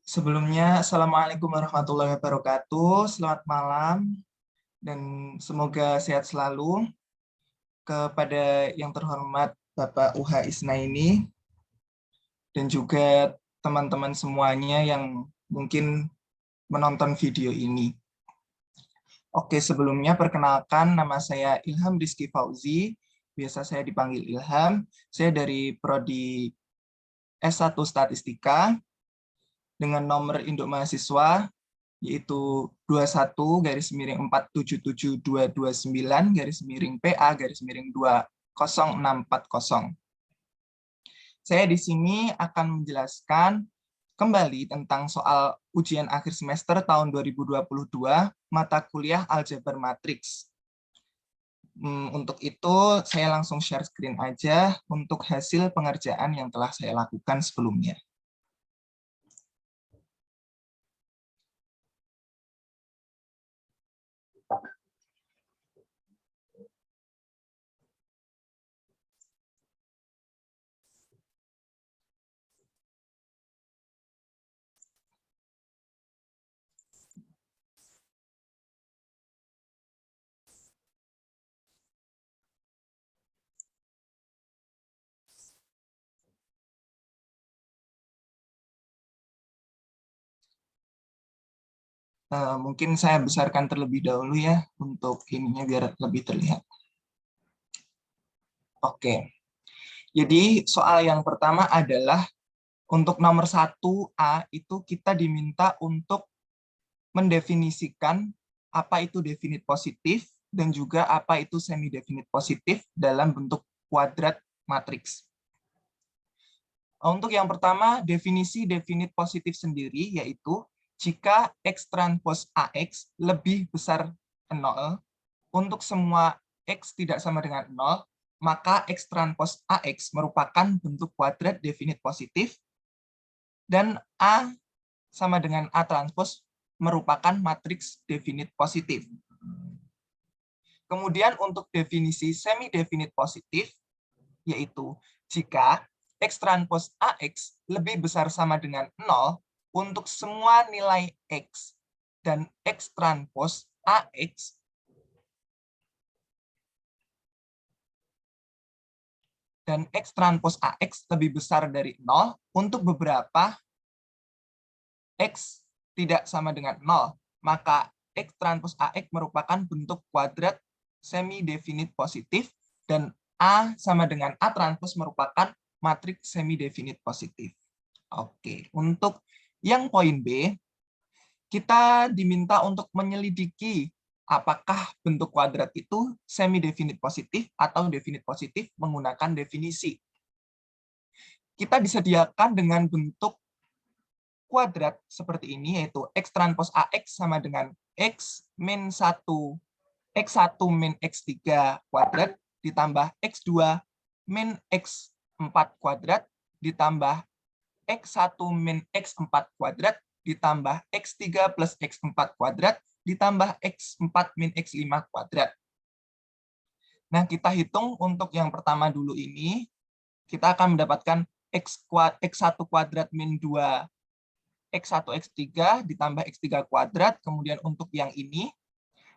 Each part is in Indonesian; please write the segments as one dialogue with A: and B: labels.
A: Sebelumnya, Assalamualaikum warahmatullahi wabarakatuh. Selamat malam dan semoga sehat selalu. Kepada yang terhormat Bapak UH Isnaini dan juga teman-teman semuanya yang mungkin menonton video ini. Oke, sebelumnya perkenalkan, nama saya Ilham Rizky Fauzi. Biasa saya dipanggil Ilham. Saya dari Prodi S1 Statistika dengan nomor induk mahasiswa yaitu 21-477229-PA-2060. Saya di sini akan menjelaskan kembali tentang soal ujian akhir semester tahun 2022 mata kuliah aljabar matriks. Untuk itu saya langsung share screen aja untuk hasil pengerjaan yang telah saya lakukan sebelumnya. Mungkin saya besarkan terlebih dahulu ya untuk ininya biar lebih terlihat. Oke, jadi soal yang pertama adalah untuk nomor 1A itu kita diminta untuk mendefinisikan apa itu definit positif dan juga apa itu semi definit positif dalam bentuk kuadrat matriks. Untuk yang pertama, definisi definit positif sendiri yaitu jika X transpos AX lebih besar 0, untuk semua X tidak sama dengan 0, maka X transpos AX merupakan bentuk kuadrat definit positif, dan A sama dengan A transpos merupakan matriks definit positif. Kemudian untuk definisi semi definit positif, yaitu jika X transpos AX lebih besar sama dengan 0 untuk semua nilai X dan X transpos AX dan X transpos AX lebih besar dari 0 untuk beberapa X tidak sama dengan 0, maka X transpos AX merupakan bentuk kuadrat semi definit positif dan A sama dengan A transpos merupakan matriks semi definit positif. Oke, untuk yang poin B, kita diminta untuk menyelidiki apakah bentuk kuadrat itu semi definit positif atau definit positif menggunakan definisi. Kita disediakan dengan bentuk kuadrat seperti ini, yaitu X transpos AX sama dengan X min 1, X1 min X3 kuadrat ditambah X2 min X4 kuadrat ditambah X1 min X4 kuadrat ditambah X3 plus X4 kuadrat ditambah X4 min X5 kuadrat. Nah, kita hitung untuk yang pertama dulu ini, kita akan mendapatkan X1 kuadrat min 2 X1 X3 ditambah X3 kuadrat, kemudian untuk yang ini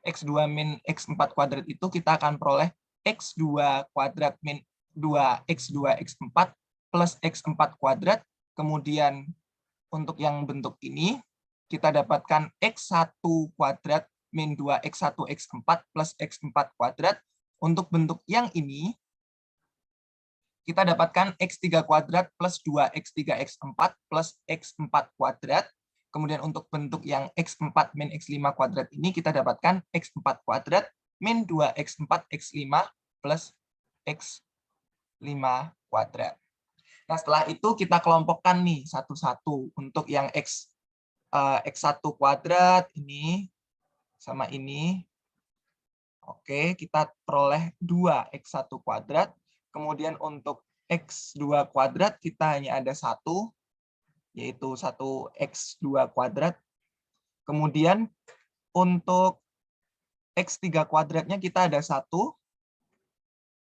A: X2 min X4 kuadrat itu kita akan peroleh X2 kuadrat min 2 X2 X4 plus X4 kuadrat, kemudian untuk yang bentuk ini kita dapatkan X1 kuadrat min 2 X1 X4 plus X4 kuadrat. Untuk bentuk yang ini kita dapatkan X3 kuadrat plus 2 X3 X4 plus X4 kuadrat. Kemudian untuk bentuk yang X4 min X5 kuadrat ini kita dapatkan X4 kuadrat min 2 X4 X5 plus X5 kuadrat. Nah, setelah itu kita kelompokkan nih satu-satu. Untuk yang X1 kuadrat ini sama ini. Oke, kita peroleh 2 X1 kuadrat. Kemudian untuk X2 kuadrat kita hanya ada 1, yaitu 1 X2 kuadrat. Kemudian untuk X3 kuadratnya kita ada 1,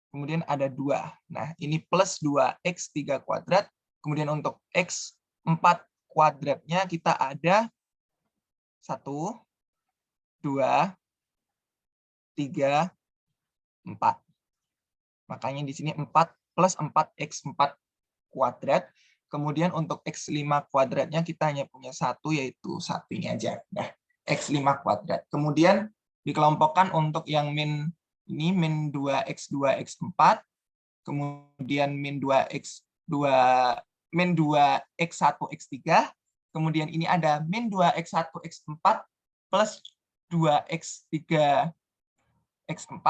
A: kemudian ada 2. Nah, ini plus 2 X3 kuadrat. Kemudian untuk X4 kuadratnya kita ada 1, 2, 3, 4. Makanya di sini 4 plus 4x4 kuadrat. Kemudian untuk x5 kuadratnya kita hanya punya 1, yaitu 1 ini aja. Nah, x5 kuadrat. Kemudian dikelompokkan untuk yang min ini min 2x2 x4, kemudian min 2x2 min 2x1 x3, kemudian ini ada min 2x1 x4 plus 2x3 x4,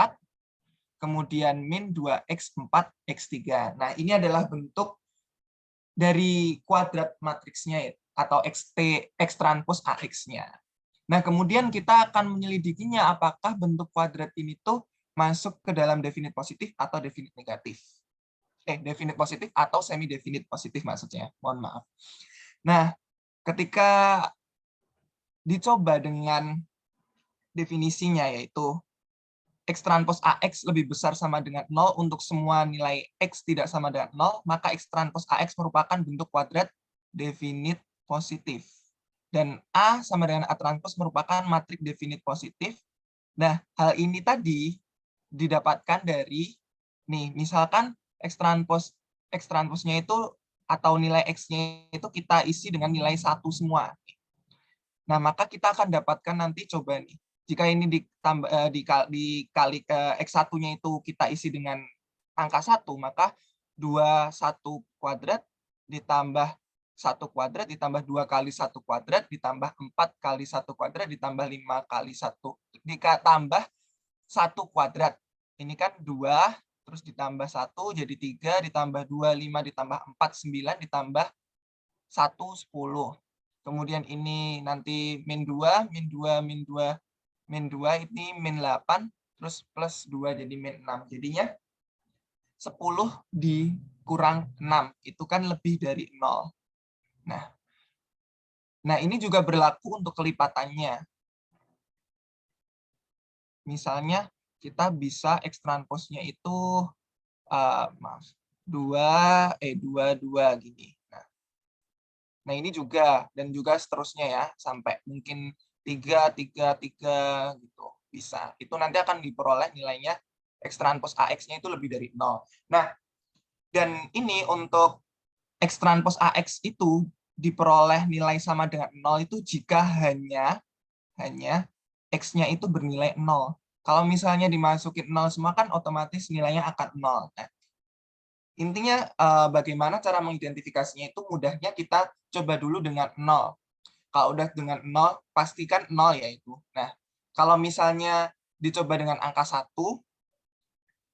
A: kemudian min 2x4 x3. Nah, ini adalah bentuk dari kuadrat matriksnya atau X transpos AX-nya. Nah, kemudian kita akan menyelidikinya apakah bentuk kuadrat ini tuh masuk ke dalam definit positif atau definit negatif. Definit positif atau semi definit positif maksudnya. Mohon maaf. Nah, ketika dicoba dengan definisinya yaitu X transpos AX lebih besar sama dengan 0 untuk semua nilai X tidak sama dengan 0, maka X transpos AX merupakan bentuk kuadrat definit positif. Dan A sama dengan A transpos merupakan matrik definit positif. Nah, hal ini tadi didapatkan dari, nih, misalkan X transposnya itu, atau nilai X-nya itu kita isi dengan nilai 1 semua. Nah, maka kita akan dapatkan nanti, coba nih, jika ini ditambah dikali X1-nya itu kita isi dengan angka 1, maka 21 kuadrat ditambah 1 kuadrat ditambah 2 kali 1 kuadrat ditambah 4 kali 1 kuadrat ditambah 5 kali 1 ditambah 1 kuadrat. Ini kan 2 terus ditambah 1 jadi 3 ditambah 2 5 ditambah 4 9 ditambah 1 10. Kemudian ini nanti min 2, min 2, min 2, min 2, ini min 8, terus plus 2 jadi min 6. Jadinya 10 dikurang 6, itu kan lebih dari 0. Nah, ini juga berlaku untuk kelipatannya. Misalnya kita bisa X transposnya itu, maaf, 2, 2 gini. Nah, ini juga, dan juga seterusnya ya, sampai mungkin 3, 3, 3, gitu. Bisa. Itu nanti akan diperoleh nilainya X transpos AX-nya itu lebih dari 0. Nah, dan ini untuk X transpos AX itu diperoleh nilai sama dengan 0 itu jika hanya X-nya itu bernilai 0. Kalau misalnya dimasukin 0 semua kan otomatis nilainya akan 0. Nah, intinya bagaimana cara mengidentifikasinya itu mudahnya kita coba dulu dengan 0. Kalau udah dengan 0, pastikan 0 ya itu. Nah, kalau misalnya dicoba dengan angka 1,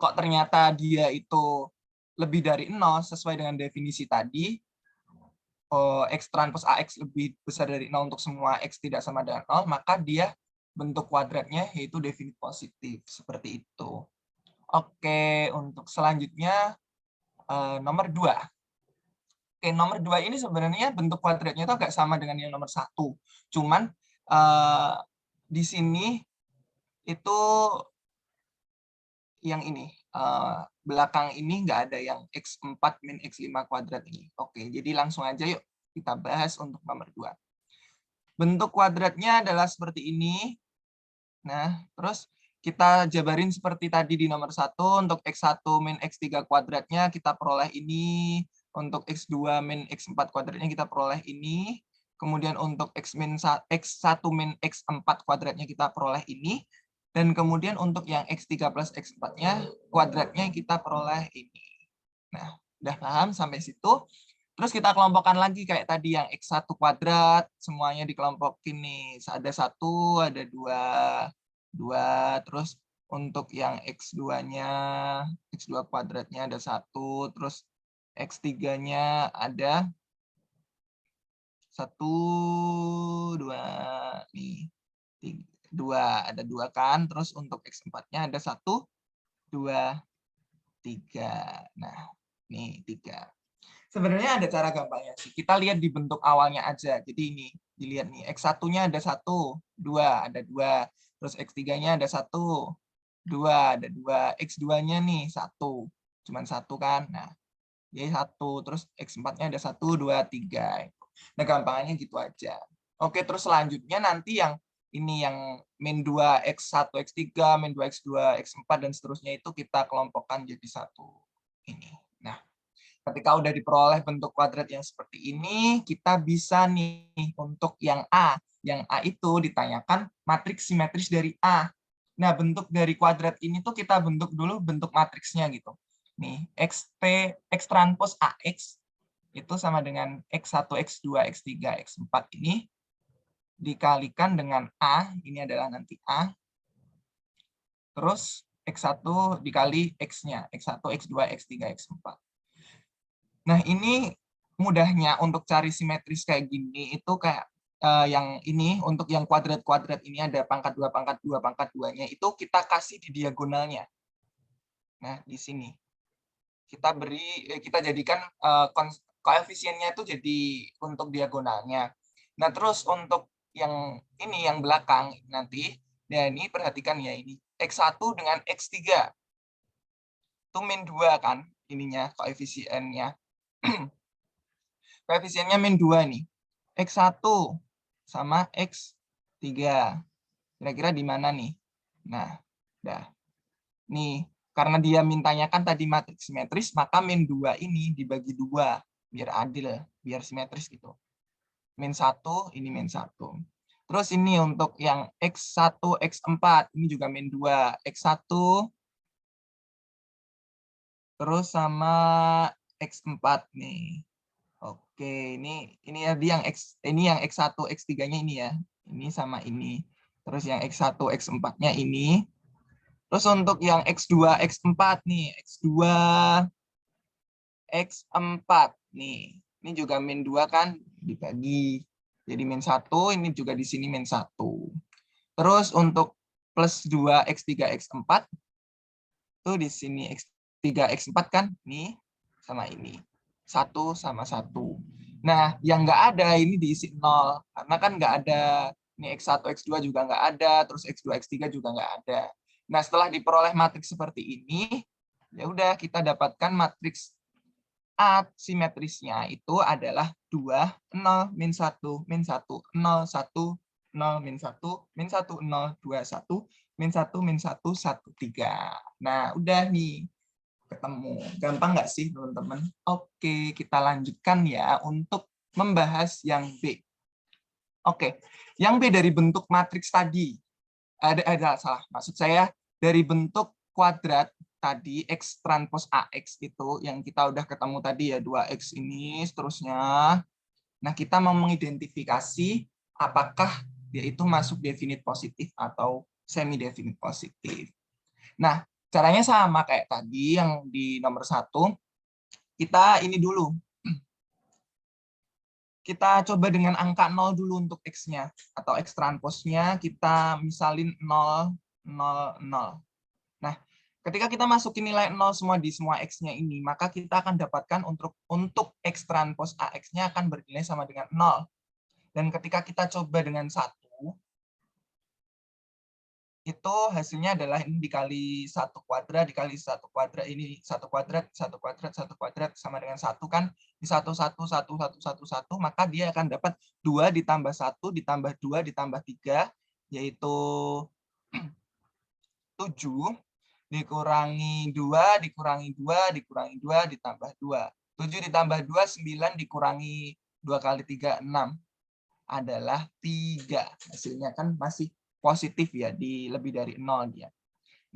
A: kok ternyata dia itu lebih dari 0 sesuai dengan definisi tadi, X transpos AX lebih besar dari 0 untuk semua X tidak sama dengan 0, maka dia bentuk kuadratnya yaitu definit positif. Seperti itu. Oke, untuk selanjutnya nomor 2. Oke, nomor 2 ini sebenarnya bentuk kuadratnya itu agak sama dengan yang nomor 1. Cuman di sini itu yang ini, belakang ini nggak ada yang X4 min X5 kuadrat ini. Oke, jadi langsung aja yuk kita bahas untuk nomor 2. Bentuk kuadratnya adalah seperti ini. Nah, terus kita jabarin seperti tadi di nomor 1, untuk X1 min X3 kuadratnya kita peroleh ini, untuk X2 min X4 kuadratnya kita peroleh ini, kemudian untuk X1 min X4 kuadratnya kita peroleh ini, dan kemudian untuk yang X3 plus X4-nya kuadratnya kita peroleh ini. Nah, udah paham sampai situ? Terus kita kelompokkan lagi kayak tadi yang X1 kuadrat, semuanya dikelompokin nih. Ada 1, ada 2, terus untuk yang X2-nya, X2 kuadratnya ada 1, terus X3-nya ada 1, 2, nih, 2, ada 2 kan, terus untuk X4-nya ada 1, 2, 3. Nah, nih 3. Sebenarnya ada cara gampangnya sih. Kita lihat di bentuk awalnya aja. Jadi ini dilihat nih, X1-nya ada 1, 2, ada 2. Terus X3-nya ada 1, 2, ada 2. X2-nya nih 1. Cuman 1 kan. Nah, jadi 1. Terus X4-nya ada 1, 2, 3. Nah, gampangannya gitu aja. Oke, terus selanjutnya nanti yang ini yang min 2 X1, X3, min 2 X2, X4, dan seterusnya itu kita kelompokkan jadi satu ini. Nah, ketika udah diperoleh bentuk kuadrat yang seperti ini, kita bisa nih untuk yang A. Yang A itu ditanyakan matriks simetris dari A. Nah, bentuk dari kuadrat ini tuh kita bentuk dulu bentuk matriksnya gitu. Nih, X transpos AX itu sama dengan X1, X2, X3, X4 ini dikalikan dengan A, ini adalah nanti A, terus X1 dikali X-nya, X1, X2, X3, X4. Nah, ini mudahnya untuk cari simetris kayak gini, itu kayak yang ini, untuk yang kuadrat-kuadrat ini ada pangkat 2, pangkat 2, pangkat 2-nya, itu kita kasih di diagonalnya. Nah, di sini. Kita jadikan koefisiennya itu jadi untuk diagonalnya. Nah, terus untuk yang ini yang belakang nanti, nah ini perhatikan ya, ini X1 dengan X3 itu min 2 kan ininya koefisiennya. Koefisiennya min 2 nih. X1 sama X3. Kira-kira di mana nih? Nah, dah. Nih, karena dia mintanya kan tadi matriks simetris, maka min 2 ini dibagi 2 biar adil, biar simetris gitu. Min 1, ini min 1. Terus ini untuk yang X1, X4, ini juga min 2. X1, terus sama X4 nih. Oke, ini yang X1, X3-nya ini ya. Ini sama ini. Terus yang X1, X4-nya ini. Terus untuk yang X2, X4 nih. X2, X4 nih. Ini juga min 2 kan dibagi. Jadi min 1, ini juga di sini min 1. Terus untuk plus 2 X3, X4 itu di sini X3, X4 kan nih sama ini. 1 sama 1. Nah, yang nggak ada ini diisi 0. Karena kan nggak ada. Ini X1, X2 juga nggak ada. Terus X2, X3 juga nggak ada. Nah, setelah diperoleh matriks seperti ini, ya udah kita dapatkan matriks A simetrisnya itu adalah 2, 0, min 1, min 1, 0, 1, 0, min 1, min 1, 0, 2, 1, min 1, min 1, 1, 3. Nah, udah nih ketemu. Gampang nggak sih, teman-teman? Oke, kita lanjutkan ya untuk membahas yang B. Oke, yang B dari bentuk matriks tadi. Ada salah, maksud saya dari bentuk kuadrat tadi X transpos AX itu yang kita udah ketemu tadi ya, 2X ini seterusnya. Nah, kita mau mengidentifikasi apakah dia itu masuk definite positif atau semi definite positif. Nah, caranya sama kayak tadi yang di nomor 1. Kita ini dulu. Kita coba dengan angka 0 dulu untuk X-nya. Atau X transposnya kita misalin 0, 0, 0. Nah, ketika kita masukin nilai 0 semua di semua X-nya ini, maka kita akan dapatkan untuk X transpos AX-nya akan bernilai sama dengan 0. Dan ketika kita coba dengan 1, itu hasilnya adalah ini dikali 1 kuadrat, dikali 1 kuadrat, ini 1 kuadrat, 1 kuadrat, 1 kuadrat, sama dengan 1 kan, di 1, 1, 1, 1, 1, 1, maka dia akan dapat 2 ditambah 1, ditambah 2, ditambah 3, yaitu 7, dikurangi 2, dikurangi 2, dikurangi 2, ditambah 2. 7 ditambah 2, 9, dikurangi 2 kali 3, 6. Adalah 3. Hasilnya kan masih positif ya, di lebih dari 0 dia.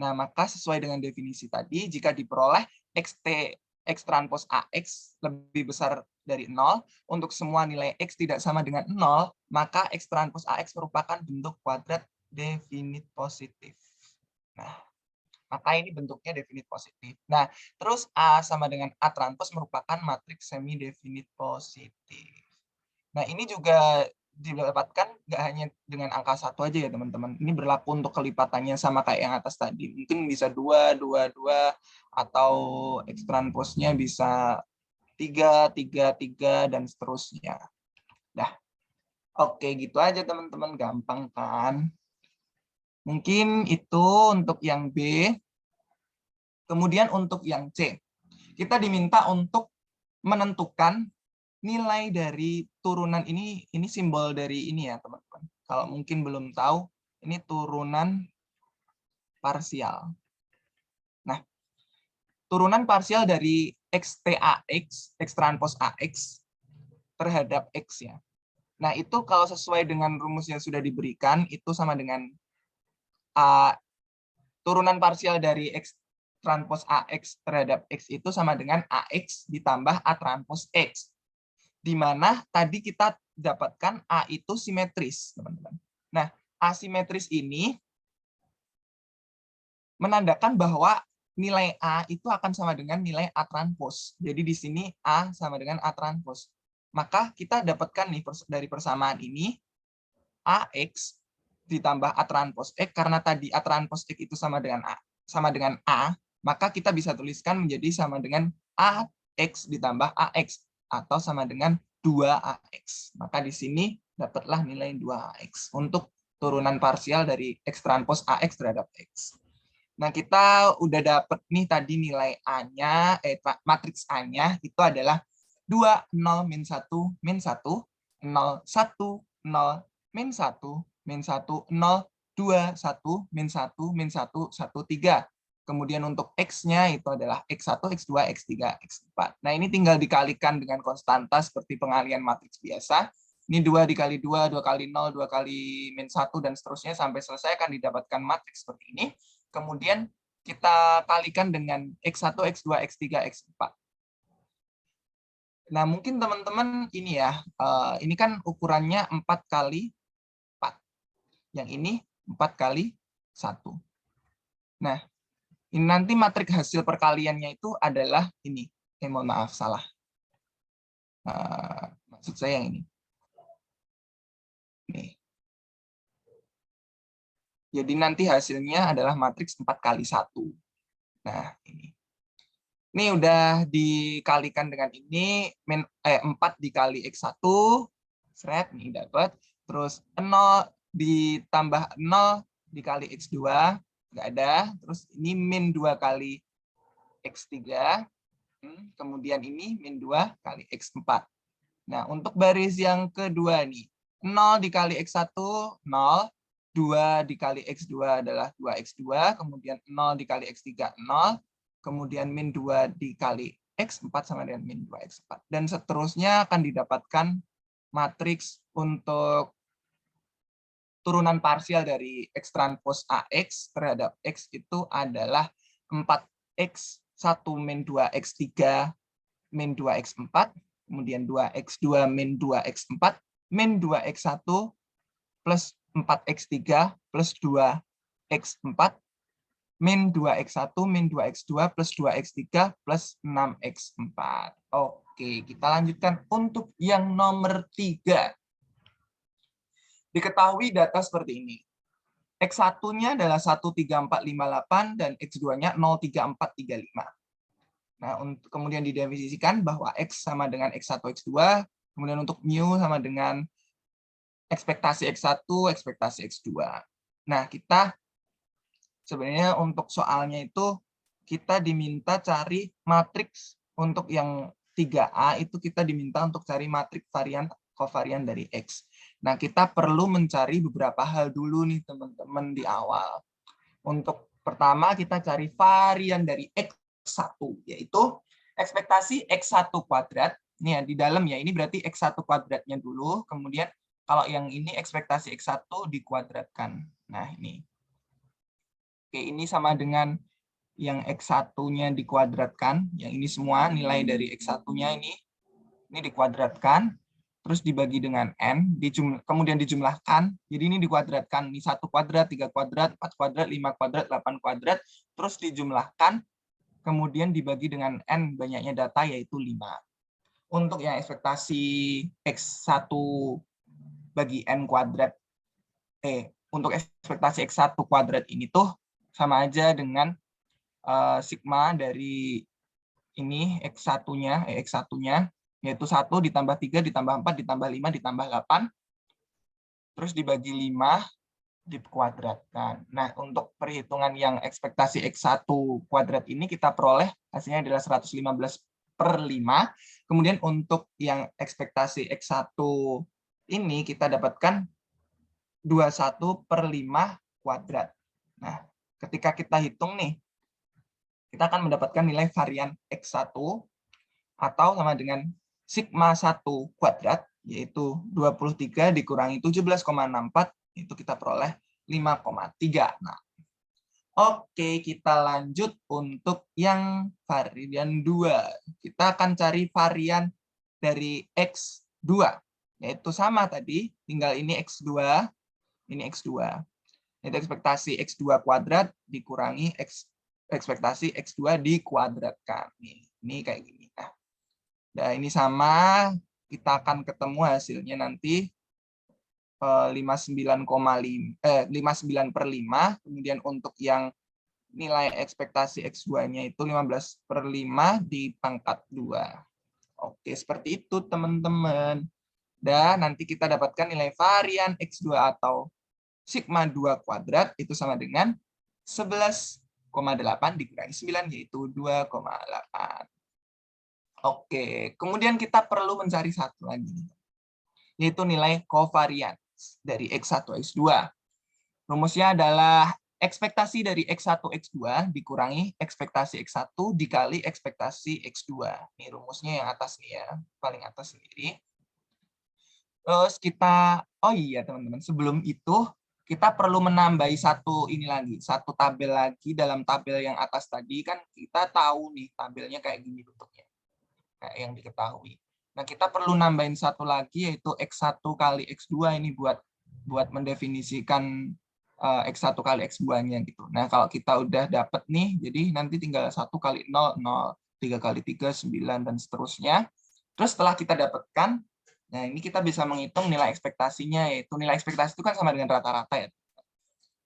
A: Nah, maka sesuai dengan definisi tadi, jika diperoleh X transpos AX lebih besar dari 0, untuk semua nilai X tidak sama dengan 0, maka X transpos AX merupakan bentuk kuadrat definite positif. Nah, maka ini bentuknya definite positif. Nah, terus A sama dengan A transpos merupakan matriks semi definite positif. Nah, ini juga didapatkan nggak hanya dengan angka 1 aja ya, teman-teman. Ini berlaku untuk kelipatannya sama kayak yang atas tadi. Mungkin bisa 2, 2, 2, atau X transposnya bisa 3, 3, 3, dan seterusnya. Nah, oke, gitu aja teman-teman. Gampang kan? Mungkin itu untuk yang B. Kemudian untuk yang C. Kita diminta untuk menentukan nilai dari turunan ini simbol dari ini ya, teman-teman. Kalau mungkin belum tahu, ini turunan parsial. Nah, turunan parsial dari XTAX, X transpos AX terhadap X ya. Nah, itu kalau sesuai dengan rumus yang sudah diberikan, itu sama dengan turunan parsial dari X transpos AX terhadap X itu sama dengan AX ditambah A transpos X. Di mana tadi kita dapatkan A itu simetris, teman-teman. Nah, asimetris ini menandakan bahwa nilai A itu akan sama dengan nilai A transpos. Jadi di sini A sama dengan A transpos. Maka kita dapatkan nih dari persamaan ini AX ditambah A transpos X, karena tadi A transpos X itu sama dengan A, maka kita bisa tuliskan menjadi sama dengan AX ditambah AX atau sama dengan 2AX. Maka di sini dapatlah nilai 2AX untuk turunan parsial dari X transpos AX terhadap X. Nah, kita udah dapat nih tadi nilai A-nya, matriks A-nya itu adalah 2, 0, min 1, min 1, 0, 1, 0, min 1, min 1, 0, 2, 1, min 1, min 1, 1, 3. Kemudian untuk X-nya itu adalah X1, X2, X3, X4. Nah, ini tinggal dikalikan dengan konstanta seperti pengalian matriks biasa. Ini 2 dikali 2, 2 kali 0, 2 kali min 1, dan seterusnya sampai selesai akan didapatkan matriks seperti ini. Kemudian kita kalikan dengan X1, X2, X3, X4. Nah, mungkin teman-teman ini ya, ini kan ukurannya 4 kali 4. Yang ini 4 kali 1. Nah, ini nanti matriks hasil perkaliannya itu adalah ini. Mohon maaf, salah. Maksud saya yang ini. Nih. Jadi nanti hasilnya adalah matriks 4 kali 1. Nah, ini. Ini udah dikalikan dengan ini, 4 dikali X1, seret, nih dapat. Terus 0 ditambah 0 dikali X2, nggak ada. Terus ini min 2 kali X3, kemudian ini min 2 kali X4. Nah, untuk baris yang kedua nih, 0 dikali X1, 0. 2 dikali X2 adalah 2X2, kemudian 0 dikali X3, 0, kemudian min 2 dikali X4 sama dengan min 2X4. Dan seterusnya akan didapatkan matriks untuk turunan parsial dari X transpos AX terhadap X itu adalah 4X1 min 2X3 min 2X4, kemudian 2X2 min 2X4, min 2X1 plus 4X3 plus 2X4, min 2X1 min 2X2 plus 2X3 plus 6X4. Oke, kita lanjutkan untuk yang nomor 3. Diketahui data seperti ini. X1-nya adalah 13458 dan X2-nya 03435. Nah, kemudian didefinisikan bahwa X sama dengan X1, X2, kemudian untuk mu sama dengan ekspektasi X1, ekspektasi X2. Nah, kita sebenarnya untuk soalnya itu kita diminta cari matriks untuk yang 3A itu kita diminta untuk cari matriks varian kovarian dari X. Nah, kita perlu mencari beberapa hal dulu nih teman-teman di awal. Untuk pertama kita cari varian dari X1, yaitu ekspektasi X1 kuadrat. Ini ya, di dalam ya, ini berarti X1 kuadratnya dulu, kemudian kalau yang ini ekspektasi X1 dikuadratkan. Nah, ini. Oke, ini sama dengan yang X1-nya dikuadratkan. Yang ini semua nilai dari X1-nya ini dikuadratkan. Terus dibagi dengan N, kemudian dijumlahkan. Jadi ini dikuadratkan. Ini 1 kuadrat, 3 kuadrat, 4 kuadrat, 5 kuadrat, 8 kuadrat. Terus dijumlahkan, kemudian dibagi dengan N banyaknya data, yaitu 5. Untuk yang ekspektasi X1 bagi N kuadrat, untuk ekspektasi X1 kuadrat ini tuh sama aja dengan sigma dari ini X1-nya, yaitu 1 ditambah 3 ditambah 4 ditambah 5 ditambah 8, terus dibagi 5, dikuadratkan. Nah, untuk perhitungan yang ekspektasi X1 kuadrat ini kita peroleh hasilnya adalah 115/5, Kemudian untuk yang ekspektasi X1 ini kita dapatkan 21/5 kuadrat. Nah, ketika kita hitung nih, kita akan mendapatkan nilai varian X1 atau sama dengan sigma 1 kuadrat, yaitu 23 dikurangi 17,64, itu kita peroleh 5,3. Nah, oke, kita lanjut untuk yang varian 2. Kita akan cari varian dari X2, yaitu sama tadi, tinggal ini X2, ini X2. Itu ekspektasi X2 kuadrat dikurangi ekspektasi X2 dikuadratkan. Ini kayak gini. Nah, ini sama, kita akan ketemu hasilnya nanti 59/5. Kemudian untuk yang nilai ekspektasi X2-nya itu 15/5 di pangkat 2. Oke, seperti itu teman-teman. Dan nanti kita dapatkan nilai varian X2 atau sigma 2 kuadrat itu sama dengan 11,8 dikurangi 9, yaitu 2,8. Oke, kemudian kita perlu mencari satu lagi, yaitu nilai covariance dari X1, X2. Rumusnya adalah ekspektasi dari X1, X2 dikurangi ekspektasi X1 dikali ekspektasi X2. Ini rumusnya yang atas nih ya, paling atas sendiri. Terus kita, oh iya teman-teman, sebelum itu kita perlu menambahi satu tabel lagi dalam tabel yang atas tadi. Kan kita tahu nih tabelnya kayak gini bentuknya, kayak yang diketahui. Nah, kita perlu nambahin satu lagi, yaitu X1 kali X2 ini buat mendefinisikan X1 kali X2-nya gitu. Nah, kalau kita udah dapet nih, jadi nanti tinggal 1 kali 0, 0, 3 kali 3, 9, dan seterusnya. Terus setelah kita dapatkan, nah ini kita bisa menghitung nilai ekspektasinya, yaitu nilai ekspektasi itu kan sama dengan rata-rata ya.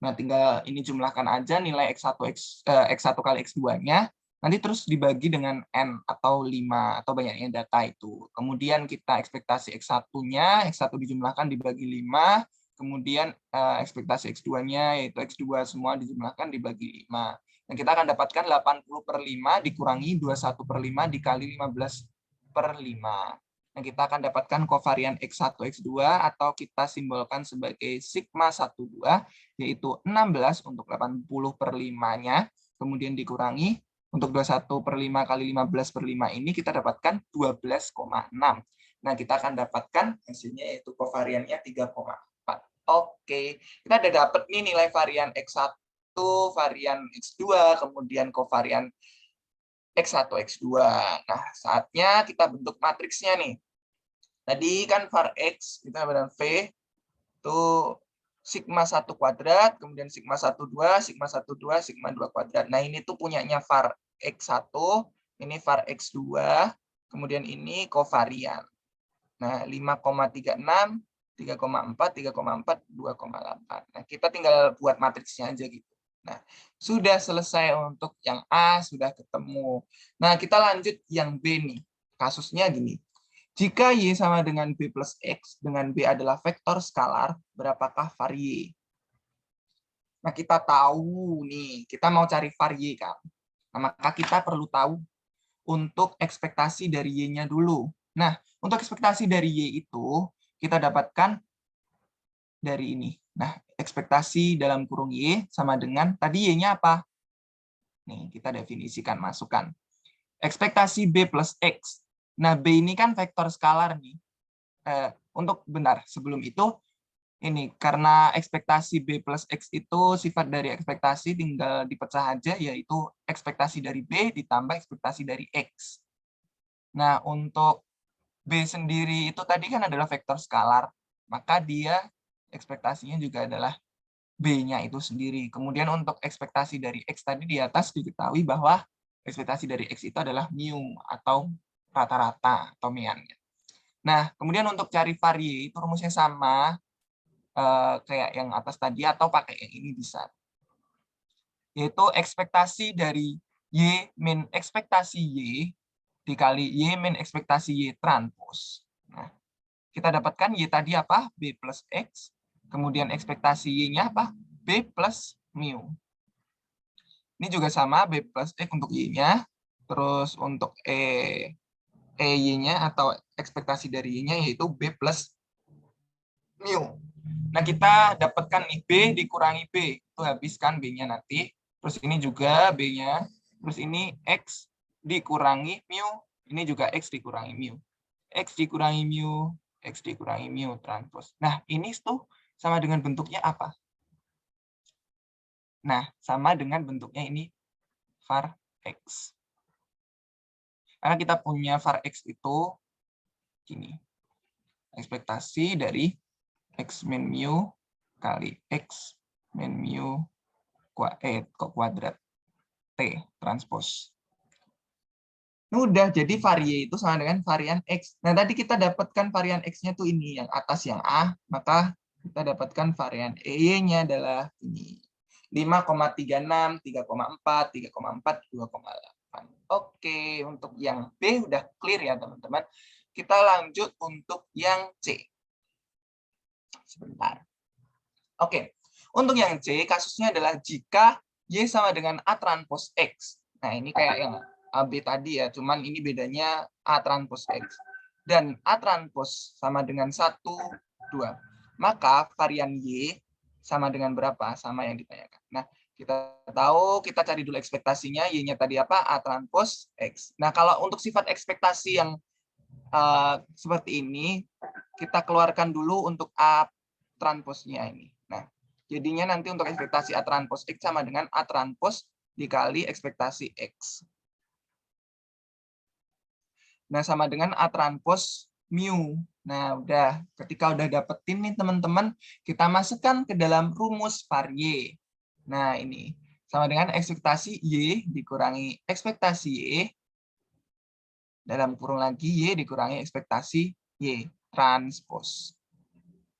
A: Nah, tinggal ini jumlahkan aja nilai X1 kali X2-nya, nanti terus dibagi dengan N atau 5, atau banyaknya data itu. Kemudian kita ekspektasi X1-nya, X1 dijumlahkan dibagi 5, kemudian ekspektasi X2-nya, yaitu X2 semua dijumlahkan dibagi 5. Dan kita akan dapatkan 80/5 dikurangi 21/5 dikali 15/5. Nah, kita akan dapatkan covarian X1, X2, atau kita simbolkan sebagai sigma 12, yaitu 16 untuk 80/5-nya, kemudian dikurangi untuk 21/5 kali 15/5 ini kita dapatkan 12,6. Nah, kita akan dapatkan hasilnya yaitu covariannya 3,4. Oke, kita udah dapat nih nilai varian X1, varian X2, kemudian covarian X1, X2. Nah, saatnya kita bentuk matriksnya nih. Tadi kan var X, kita dengan V, itu sigma 1 kuadrat, kemudian sigma 12, sigma 12, sigma 2 kuadrat. Nah, ini tuh punyanya var X1, ini var X2, kemudian ini covarian. Nah, 5,36, 3,4, 3,4, 2,8. Nah, kita tinggal buat matriksnya aja gitu. Nah, sudah selesai untuk yang A, sudah ketemu. Nah, kita lanjut yang B nih. Kasusnya gini. Jika Y sama dengan B plus X, dengan B adalah vektor skalar, berapakah var Y? Nah, kita tahu nih, kita mau cari var Y kan. Nah, maka kita perlu tahu untuk ekspektasi dari Y-nya dulu. Nah, untuk ekspektasi dari Y itu, kita dapatkan dari ini. Nah, ekspektasi dalam kurung Y sama dengan, tadi Y-nya apa? Nih, kita definisikan, masukkan. Ekspektasi B plus X. Nah, B ini kan vektor skalar nih. Sebelum itu, ini karena ekspektasi B plus X itu sifat dari ekspektasi tinggal dipecah aja, yaitu ekspektasi dari B ditambah ekspektasi dari X. Nah, untuk B sendiri itu tadi kan adalah vektor skalar, maka dia ekspektasinya juga adalah B-nya itu sendiri. Kemudian untuk ekspektasi dari X tadi di atas diketahui bahwa ekspektasi dari X itu adalah mu atau rata-rata atau meannya. Nah, kemudian untuk cari var Y itu rumusnya sama kayak yang atas tadi atau pakai yang ini bisa. Yaitu ekspektasi dari Y min ekspektasi Y dikali Y min ekspektasi Y transpos. Nah, kita dapatkan Y tadi apa? B plus X. Kemudian ekspektasi Y-nya apa? B plus mu. Ini juga sama, B plus X untuk Y-nya. Terus untuk EY-nya atau ekspektasi dari Y-nya yaitu B plus mu. Nah, kita dapatkan nih B dikurangi B. Itu habiskan B-nya nanti. Terus ini juga B-nya. Terus ini X dikurangi mu. Ini juga X dikurangi mu. X dikurangi mu. X dikurangi mu transpose. Nah, ini tuh sama dengan bentuknya apa? Nah, sama dengan bentuknya ini var X. Karena kita punya var X itu gini. Ekspektasi dari X min mu kali X min mu kuadrat T transpose. Ini udah jadi varie itu sama dengan varian X. Nah, tadi kita dapatkan varian X-nya tuh ini, yang atas yang A, maka kita dapatkan varian EY-nya adalah ini. 5,36, 3,4, 3,4, 2,8. Oke, untuk yang B udah clear ya, teman-teman. Kita lanjut untuk yang C. Sebentar. Oke, untuk yang C, kasusnya adalah jika Y sama dengan A transpose X. Nah, ini kayak yang AB tadi ya, cuman ini bedanya A transpose X. Dan A transpose sama dengan 1, 2. Maka varian Y sama dengan berapa? Sama yang ditanyakan. Nah, kita tahu, kita cari dulu ekspektasinya. Y-nya tadi apa? A transpose X. Nah, kalau untuk sifat ekspektasi yang seperti ini, kita keluarkan dulu untuk A transpose-nya ini. Nah, jadinya nanti untuk ekspektasi A transpose X sama dengan A transpose dikali ekspektasi X. Nah, sama dengan A transpose mu. Nah, udah. Ketika udah dapetin nih teman-teman, kita masukkan ke dalam rumus var Y. Nah, ini. Sama dengan ekspektasi Y dikurangi ekspektasi Y. Dalam kurung lagi Y dikurangi ekspektasi Y. Transpose.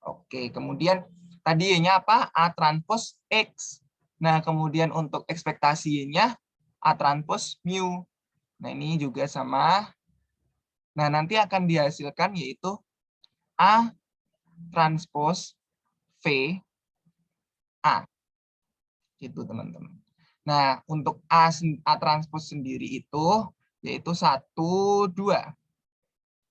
A: Oke, kemudian tadi Y-nya apa? A transpose X. Nah, kemudian untuk ekspektasi Y-nya A transpose mu. Nah, ini juga sama. Nah, nanti akan dihasilkan yaitu A transpose V A. Gitu, teman-teman. Nah, untuk A transpose sendiri itu yaitu 1, 2.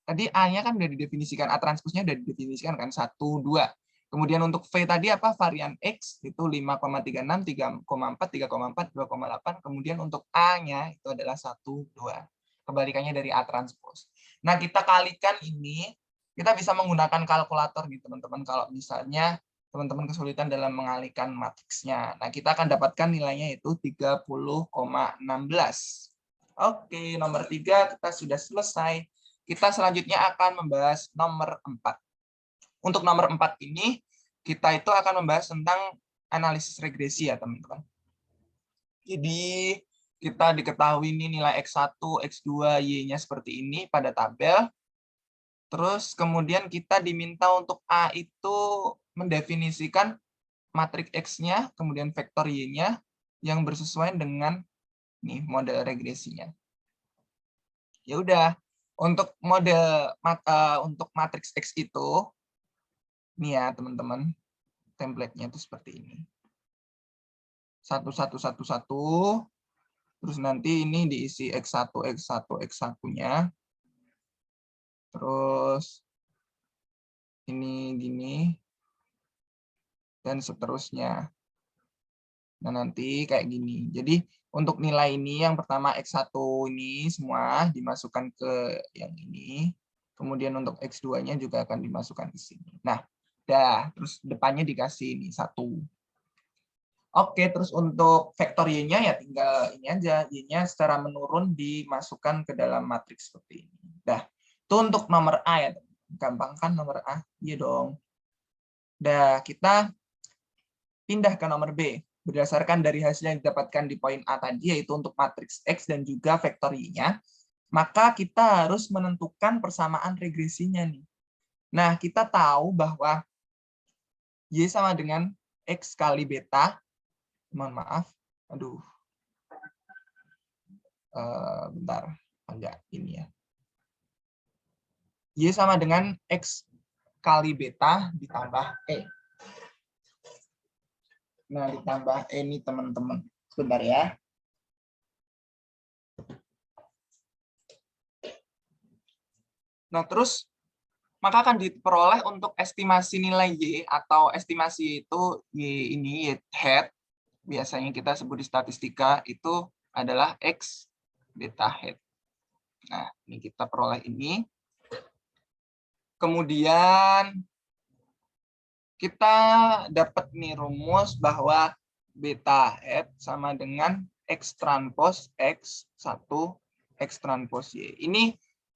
A: Tadi A-nya kan udah didefinisikan, A transpose-nya udah didefinisikan kan 1, 2. Kemudian untuk V tadi apa? Varian X itu 5,36, 3,4, 3,4, 2,8. Kemudian untuk A-nya itu adalah 1, 2. Kebalikannya dari A transpose. Nah, kita kalikan ini, kita bisa menggunakan kalkulator nih teman-teman. Kalau misalnya teman-teman kesulitan dalam mengalihkan matriksnya. Nah, kita akan dapatkan nilainya itu 30,16. Oke, nomor 3 kita sudah selesai. Kita selanjutnya akan membahas nomor 4. Untuk nomor 4 ini, kita itu akan membahas tentang analisis regresi ya, teman-teman. Jadi, kita diketahui ini nilai X1, X2, Y-nya seperti ini pada tabel. Terus kemudian kita diminta untuk A itu mendefinisikan matriks X-nya, kemudian vektor Y-nya yang bersesuaian dengan nih model regresinya. Ya udah, untuk model untuk matriks X itu nih ya teman-teman, template-nya itu seperti ini. 1, 1, 1, 1. Terus nanti ini diisi X1, X1, X1-nya. Terus ini gini. Dan seterusnya. Nah, nanti kayak gini. Jadi untuk nilai ini yang pertama X1 ini semua dimasukkan ke yang ini. Kemudian untuk X2-nya juga akan dimasukkan ke sini. Nah, dah, terus depannya dikasih ini 1. Oke, terus untuk vektor Y-nya ya tinggal ini aja. Y-nya secara menurun dimasukkan ke dalam matriks seperti ini. Dah, itu untuk nomor A ya. Gampang kan nomor A? Iya dong. Dah, kita pindah ke nomor B. Berdasarkan dari hasil yang didapatkan di poin A tadi, yaitu untuk matriks X dan juga vektor Y-nya, maka kita harus menentukan persamaan regresinya nih. Nah, kita tahu bahwa Y sama dengan X kali beta. Mohon maaf. Aduh. Bentar. Agak ini ya. Y sama dengan X kali beta ditambah E. Nah, ditambah E ini teman-teman. Sebentar ya. Nah, terus maka akan diperoleh untuk estimasi nilai Y atau estimasi itu Y ini Y hat, biasanya kita sebut di statistika itu adalah X beta hat. Nah, ini kita peroleh ini. Kemudian kita dapat nih rumus bahwa beta hat sama dengan X transpos X1 X transpos Y.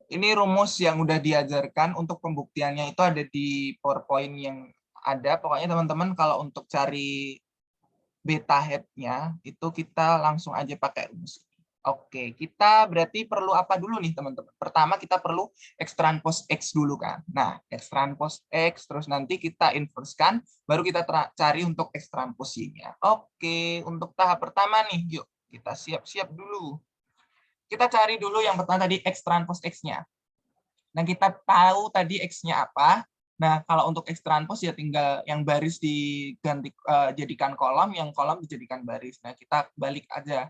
A: Ini rumus yang udah diajarkan, untuk pembuktiannya itu ada di PowerPoint yang ada. Pokoknya teman-teman kalau untuk cari beta hat-nya itu kita langsung aja pakai rumus. Oke, kita berarti perlu apa dulu nih teman-teman? Pertama kita perlu X transpos X dulu kan. Nah, X transpos X, terus nanti kita inverse-kan, baru kita cari untuk X transpos Y-nya. Oke, untuk tahap pertama nih, yuk kita siap-siap dulu. Kita cari dulu yang pertama tadi X transpos X-nya. Nah, kita tahu tadi X-nya apa. Nah, kalau untuk X transpos ya tinggal yang baris diganti jadikan kolom, yang kolom dijadikan baris. Nah, kita balik aja.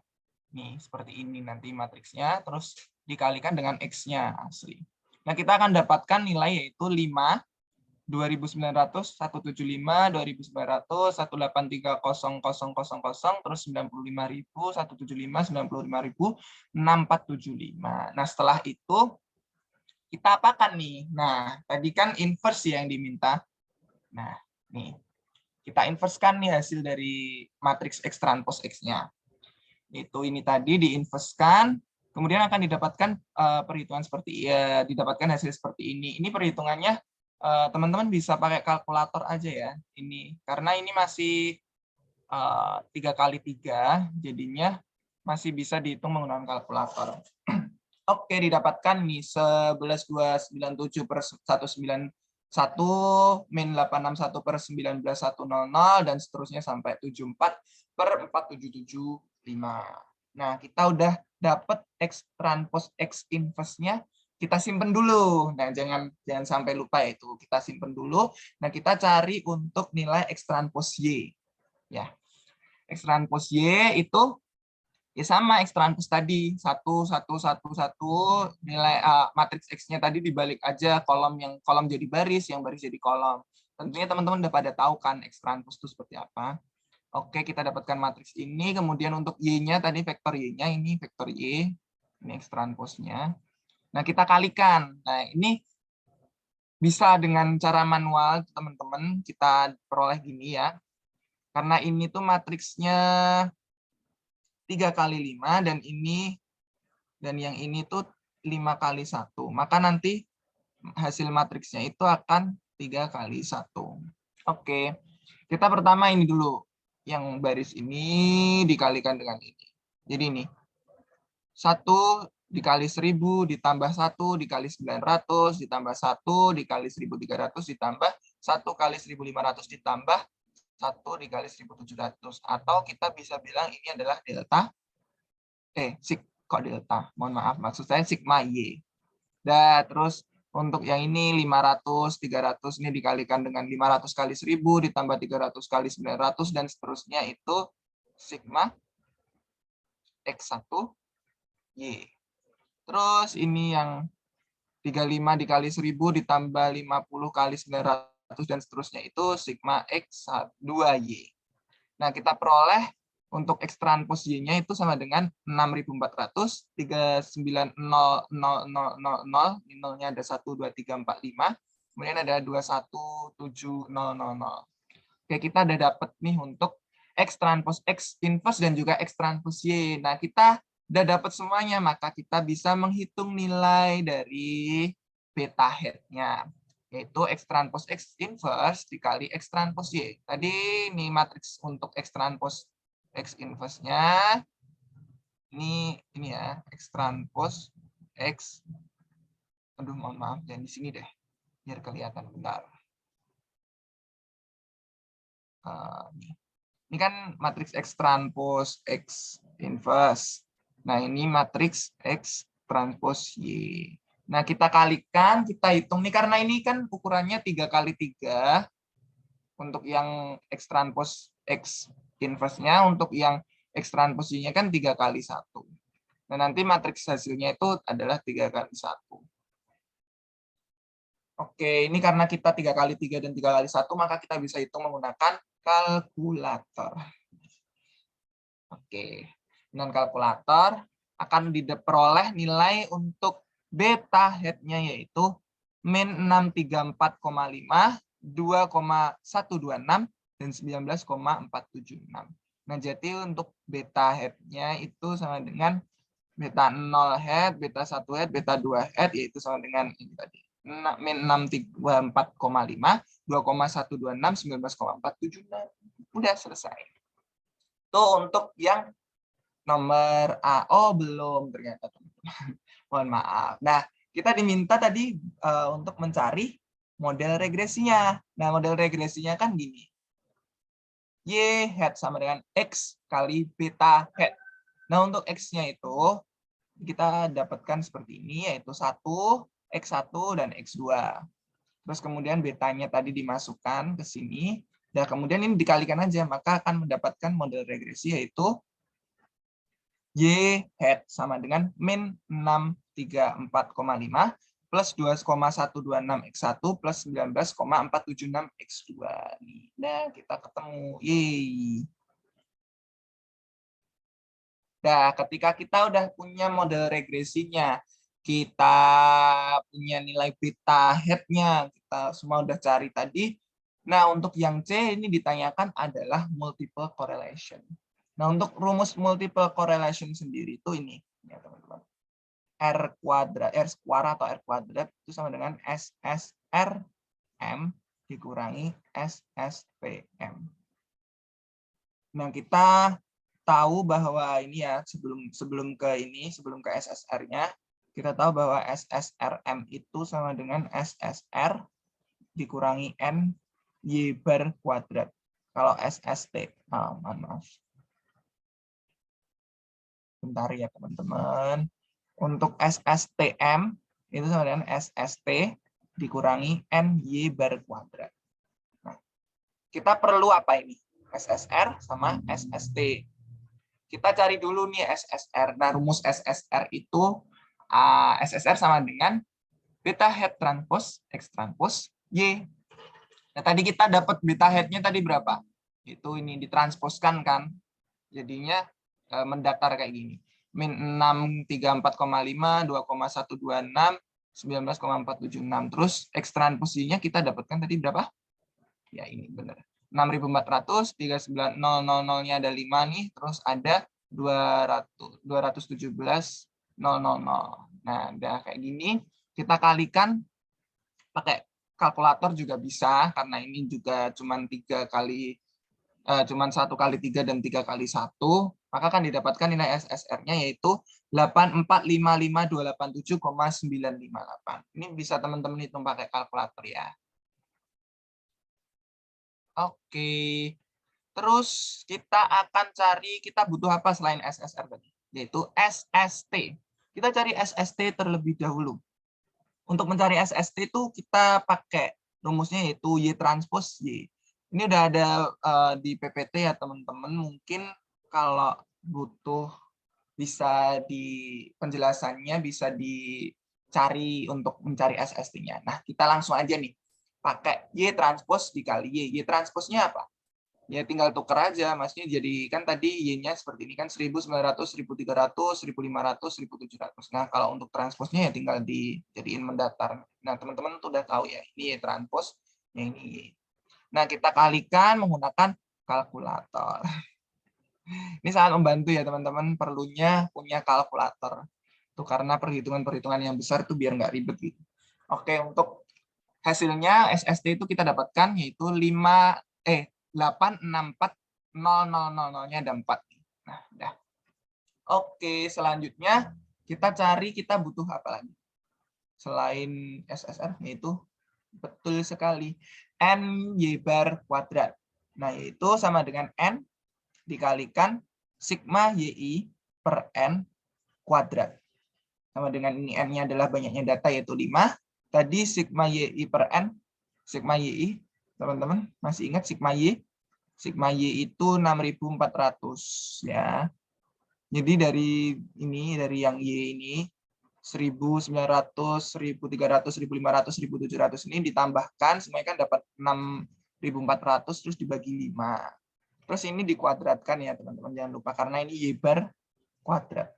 A: Nih, seperti ini nanti matriksnya, terus dikalikan dengan X-nya asli. Nah, kita akan dapatkan nilai yaitu 5, 2.900, 175, 2.900, 183.0000, terus 95.000, 175, 95.000, 6475. Nah, setelah itu kita apakan nih? Nah, tadi kan inverse yang diminta. Nah, nih. Kita inverse-kan nih hasil dari matriks X transpos X-nya. Itu ini tadi diinverse-kan, kemudian akan didapatkan perhitungan seperti didapatkan hasil seperti ini. Ini perhitungannya teman-teman bisa pakai kalkulator aja ya. Ini karena ini masih 3x3, jadinya masih bisa dihitung menggunakan kalkulator. Oke, didapatkan nih 11.297 per 191 min 861 per 19.100 dan seterusnya sampai 74 per 4775. Nah, kita udah dapat X transpos X inverse-nya, kita simpen dulu. Nah, jangan sampai lupa itu. Kita simpen dulu. Nah, kita cari untuk nilai X transpos Y. Ya. X transpos Y itu ya sama X transpos tadi 1 1 1 1 nilai matriks X-nya tadi dibalik aja, kolom jadi baris, yang baris jadi kolom. Tentunya teman-teman udah pada tahu kan X transpos itu seperti apa. Oke, kita dapatkan matriks ini, kemudian untuk Y-nya tadi vektor Y-nya ini vektor Y, ini X transposnya. Nah, kita kalikan. Nah, ini bisa dengan cara manual teman-teman, kita peroleh gini ya. Karena ini tuh matriksnya 3x5 dan yang ini tuh 5x1. Maka nanti hasil matriksnya itu akan 3x1. Oke. Kita pertama ini dulu. Yang baris ini dikalikan dengan ini. Jadi ini 1 dikali 1000 ditambah 1 dikali 900 ditambah 1 dikali 1300 ditambah 1 kali 1500 ditambah 1 dikali 1700, atau kita bisa bilang ini adalah delta kok delta, mohon maaf, maksud saya sigma Y. Nah, terus untuk yang ini 500 300 ini dikalikan dengan 500 kali 1000 ditambah 300 kali 900 dan seterusnya, itu sigma X1 Y. Terus ini yang 35 dikali 1000 ditambah 50 kali 900 dan seterusnya, itu sigma X2Y. Nah, kita peroleh untuk X transpos Y-nya itu sama dengan 6.400, 39.000, nolnya ada 1, 2, 3, 4, 5, kemudian ada 21.7000. Oke, kita udah dapat nih untuk X transpos X inverse dan juga X transpos Y. Nah, kita udah dapat semuanya, maka kita bisa menghitung nilai dari beta hat-nya, yaitu X transpos X inverse dikali X transpos Y. Tadi ini matriks untuk X transpos X inverse-nya. Ini ya, X transpos X. Aduh, mohon maaf, jangan di sini deh. Biar kelihatan bentar. Ini kan matriks X transpos X inverse. Nah, ini matriks X transpos Y. Nah, kita kalikan, kita hitung nih, karena ini kan ukurannya 3x3 untuk yang X transpos X inverse-nya, untuk yang X transpos Y-nya kan 3x1. Nah, nanti matriks hasilnya itu adalah 3x1. Oke, ini karena kita 3 kali 3 dan 3 kali 1, maka kita bisa hitung menggunakan kalkulator. Oke, dengan kalkulator akan diperoleh nilai untuk beta head-nya yaitu min 634,5, 2,126, dan 19,476. Nah, jadi untuk beta head-nya itu sama dengan beta 0 head, beta 1 head, beta 2 head, yaitu sama dengan ini tadi. Min 634,5, 2,126, 19,476. Udah selesai. Itu untuk yang nomor A. Oh, belum ternyata, teman-teman. Mohon maaf. Nah, kita diminta tadi untuk mencari model regresinya. Nah, model regresinya kan gini. Y head sama dengan X kali beta head. Nah, untuk X-nya itu kita dapatkan seperti ini, yaitu 1, X1, dan X2. Terus kemudian betanya tadi dimasukkan ke sini. Dan kemudian ini dikalikan aja, maka akan mendapatkan model regresi, yaitu Y head sama dengan min 634,5 plus 2,126 X1 plus 19,476 X2. Nah, kita ketemu. Yeay. Nah, ketika kita udah punya model regresinya, kita punya nilai beta head-nya, kita semua udah cari tadi. Nah, untuk yang C ini ditanyakan adalah multiple correlation. Nah, untuk rumus multiple correlation sendiri itu ini, ya teman-teman. R square atau R kuadrat itu sama dengan SSRM dikurangi SSPM. Nah, kita tahu bahwa ini ya sebelum ke SSR-nya, kita tahu bahwa SSRM itu sama dengan SSR dikurangi N Y bar kuadrat. Kalau SST, maaf. Bentar ya teman-teman. Untuk SSTM itu sama dengan SST dikurangi NY bar kuadrat. Nah, kita perlu apa ini? SSR sama SST. Kita cari dulu nih SSR. Nah, rumus SSR itu SSR sama dengan beta head transpose X transpose Y. Nah, tadi kita dapat beta head-nya tadi berapa? Itu ini ditransposkan kan. Jadinya mendatar kayak gini. Min 634,5, 2,126, 19,476. Terus X transposisinya kita dapatkan tadi berapa? Ya, ini benar. 6.400, 39.000-nya ada 5 nih, terus ada 217.000. Nah, udah kayak gini, kita kalikan pakai kalkulator juga bisa, karena ini juga cuman 1 kali 3 dan 3 kali 1, maka akan didapatkan nilai SSR-nya yaitu 8455287,958. Ini bisa teman-teman hitung pakai kalkulator ya. Oke. Terus kita akan cari, kita butuh apa selain SSR tadi? Yaitu SST. Kita cari SST terlebih dahulu. Untuk mencari SST itu kita pakai rumusnya yaitu Y transpose Y. Ini udah ada di PPT ya teman-teman. Mungkin kalau butuh bisa di penjelasannya bisa dicari untuk mencari SST-nya. Nah, kita langsung aja nih. Pakai Y transpose dikali Y. Y transpose-nya apa? Ya tinggal tuker aja, maksudnya jadi kan tadi Y-nya seperti ini kan 1900, 1300, 1500, 1700. Nah, kalau untuk transposnya ya tinggal dijadiin mendatar. Nah, teman-teman tuh udah tahu ya, ini Y transpose, ya ini Y. Nah, kita kalikan menggunakan kalkulator. Ini sangat membantu ya teman-teman, perlunya punya kalkulator. Tuh karena perhitungan-perhitungan yang besar itu biar nggak ribet gitu. Oke, untuk hasilnya SST itu kita dapatkan yaitu 864.000-nya ada 4. Nah, udah. Oke, selanjutnya kita cari kita butuh apa lagi? Selain SSR yaitu betul sekali NY bar kuadrat. Nah, yaitu sama dengan N dikalikan sigma YI per N kuadrat. Sama dengan ini N-nya adalah banyaknya data yaitu 5. Tadi sigma YI per N, sigma YI, teman-teman masih ingat sigma Y? Sigma Y itu 6.400 ya. Jadi dari yang Y ini 1.900, 1.300, 1.500, 1.700 ini ditambahkan, semuanya kan dapat 6.400, terus dibagi 5. Terus ini dikuadratkan ya teman-teman, jangan lupa, karena ini Y bar kuadrat.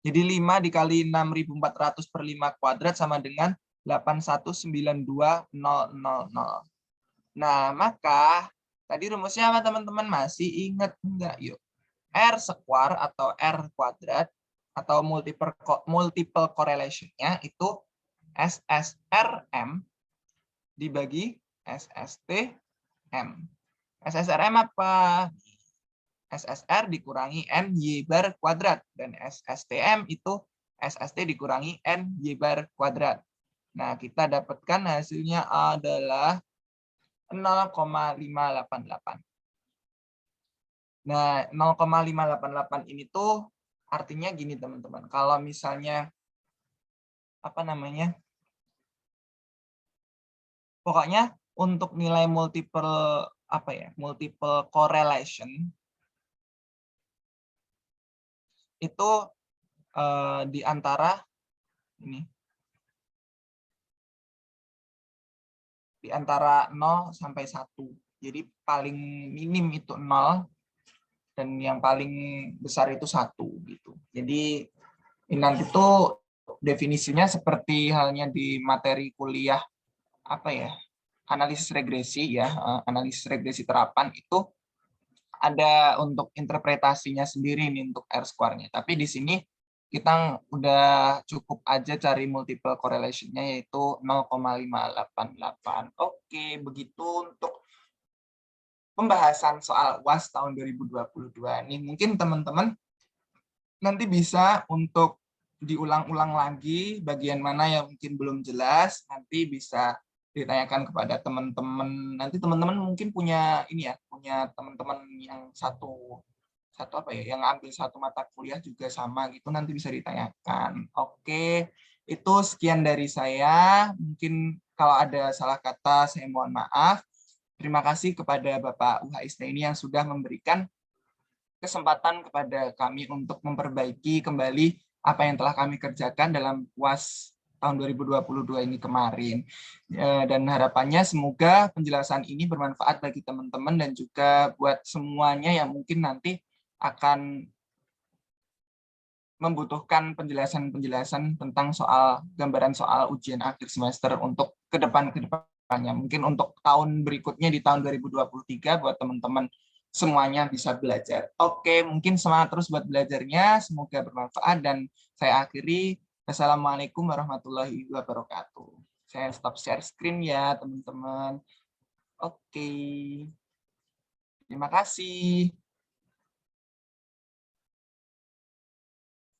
A: Jadi 5 dikali 6.400 per 5 kuadrat sama dengan 8192000. Nah, maka tadi rumusnya apa teman-teman? Masih ingat enggak? Yuk. R square atau R kuadrat atau multiple correlation-nya itu SSRM dibagi SSTM. SSRM apa? SSR dikurangi NY bar kuadrat. Dan SSTM itu SST dikurangi NY bar kuadrat. Nah, kita dapatkan hasilnya adalah 0,588. Nah, 0,588 ini tuh artinya gini teman-teman. Kalau misalnya apa namanya? Pokoknya untuk nilai multiple correlation itu di antara ini, di antara 0 sampai 1. Jadi paling minim itu 0 dan yang paling besar itu 1 gitu. Jadi ini nanti tuh definisinya seperti halnya di materi kuliah analisis regresi ya, analisis regresi terapan itu ada untuk interpretasinya sendiri nih untuk R-square-nya. Tapi di sini kita udah cukup aja cari multiple correlation-nya yaitu 0,588. Oke, begitu untuk pembahasan soal UAS tahun 2022. Nih mungkin teman-teman nanti bisa untuk diulang-ulang lagi bagian mana yang mungkin belum jelas, nanti bisa ditanyakan kepada teman-teman. Nanti teman-teman mungkin punya ini ya, punya teman-teman yang yang ambil satu mata kuliah juga sama gitu, nanti bisa ditanyakan. Oke, itu sekian dari saya. Mungkin kalau ada salah kata saya mohon maaf. Terima kasih kepada Bapak UHST ini yang sudah memberikan kesempatan kepada kami untuk memperbaiki kembali apa yang telah kami kerjakan dalam UAS tahun 2022 ini kemarin. Dan harapannya semoga penjelasan ini bermanfaat bagi teman-teman dan juga buat semuanya yang mungkin nanti akan membutuhkan penjelasan-penjelasan tentang gambaran soal ujian akhir semester untuk ke depannya. Mungkin untuk tahun berikutnya di tahun 2023 buat teman-teman semuanya bisa belajar. Oke, mungkin semangat terus buat belajarnya. Semoga bermanfaat dan saya akhiri. Assalamualaikum warahmatullahi wabarakatuh. Saya stop share screen ya, teman-teman. Oke. Terima kasih.